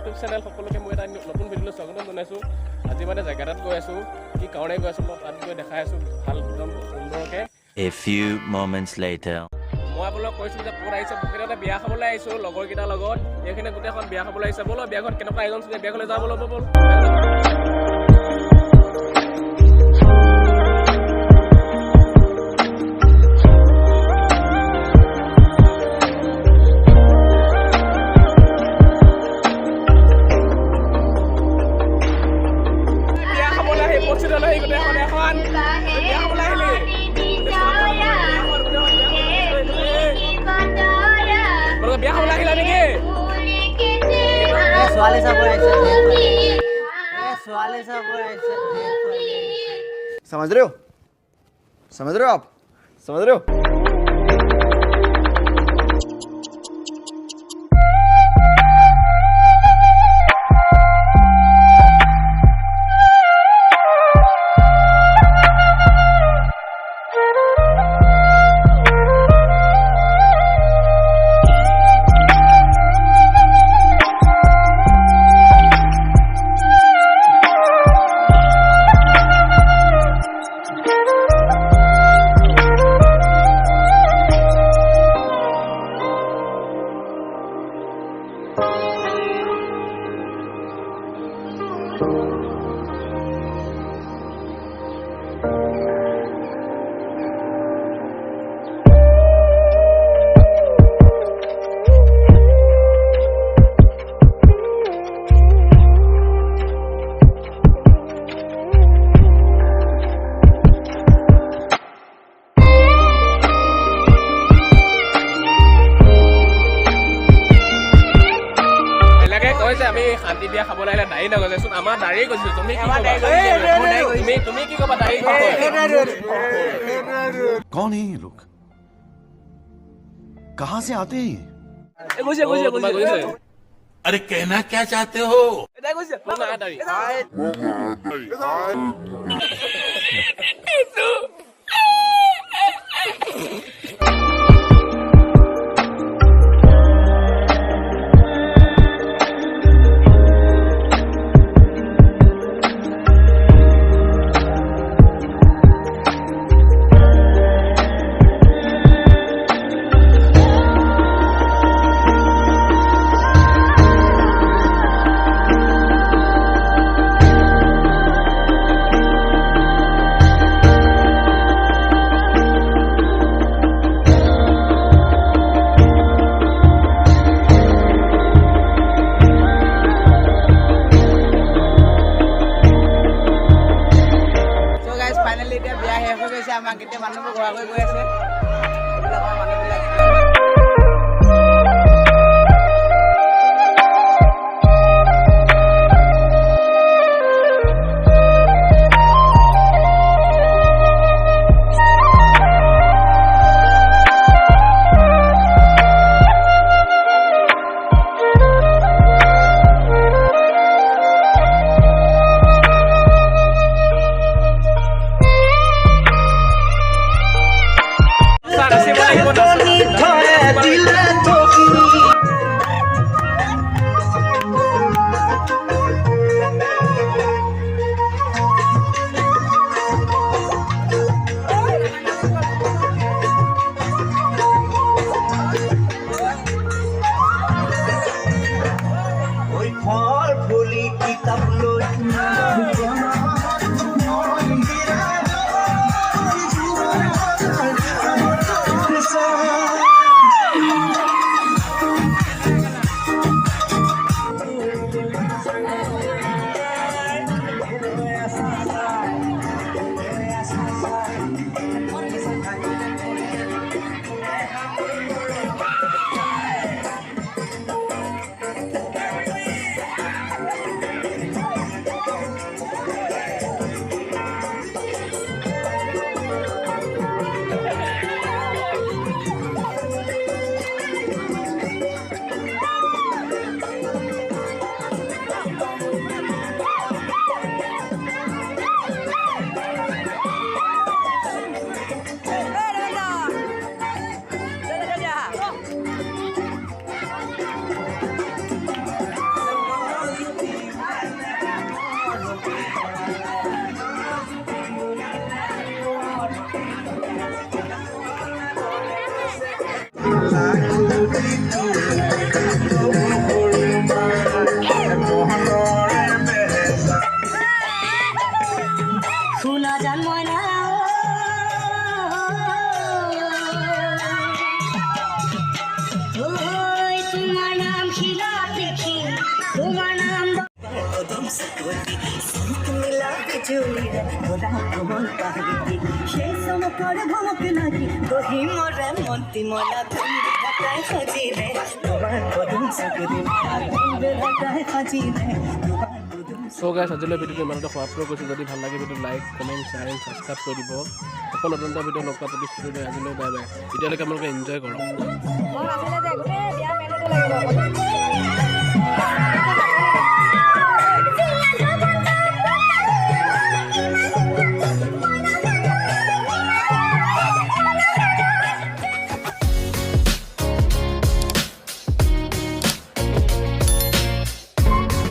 YouTube channel সকলোকে মই এটা নতুন ভিডিঅ'লৈ স্বাগতম জনাইছোঁ। আজি মানে জেগা এটাত গৈ আছোঁ, কি কাৰণে গৈ আছোঁ মই তাত গৈ দেখাই আছোঁ ভাল একদম সুন্দৰকৈ। A few moments later. মই আপোনালোকক কৈছোঁ যে ক'ত আহিছে, এটা বিয়া খাবলৈ আহিছোঁ লগৰকেইটাৰ লগত। এইখিনি গোটেইখন বিয়া খাবলৈ আহিছে। ব'লো বিয়াখন কেনেকুৱা আয়োজন চলিছে, বিয়াখনলৈ যাওঁ ব'লো ব'ল। समझ रहे हो? समझ रहे हो आप? समझ रहे हो? আমি শান্তি বিয়া খাবলৈ আহিলে দাড়ি নগজেচোন আমাৰ দাড়ি গৈছো তুমি কি ক'বা তুমি কি ক'বা দাড়ি कौन है ये लोग कहां से आते हैं अरे कहना क्या चाहते हो আমাক এতিয়া মানুহবোৰ ঘূৰা গৈ আছে Sorry. শুনা জান ময়না ওই তোমার নাম শিলা দেখি তোমার নাম কদম সকলি মিলা বিজুলি ওরা কোমল পাহাড়ি সেই সম করে ভমক নাকি গহি মরে মন্তি মলা তুমি ঢাকায় সাজি রে তোমার কদম সকলি ঢাকায় সাজি রে তোমার সো গাইছ আজিলৈ ভিডিঅ'টো ইমানতে সমাপ্ত কৰিছোঁ যদি ভাল লাগে ভিডিঅ'টো like comment share and subscribe কৰি দিব আকৌ নতুন এটা ভিডিঅ' লগ পোৱা প্ৰতিশ্ৰুতি আজিলৈ বাই বাই এতিয়ালৈকে আপোনালোকে এনজয় কৰক মই নাছিলে যে গোটেই বিয়া মেলোতে লাগিব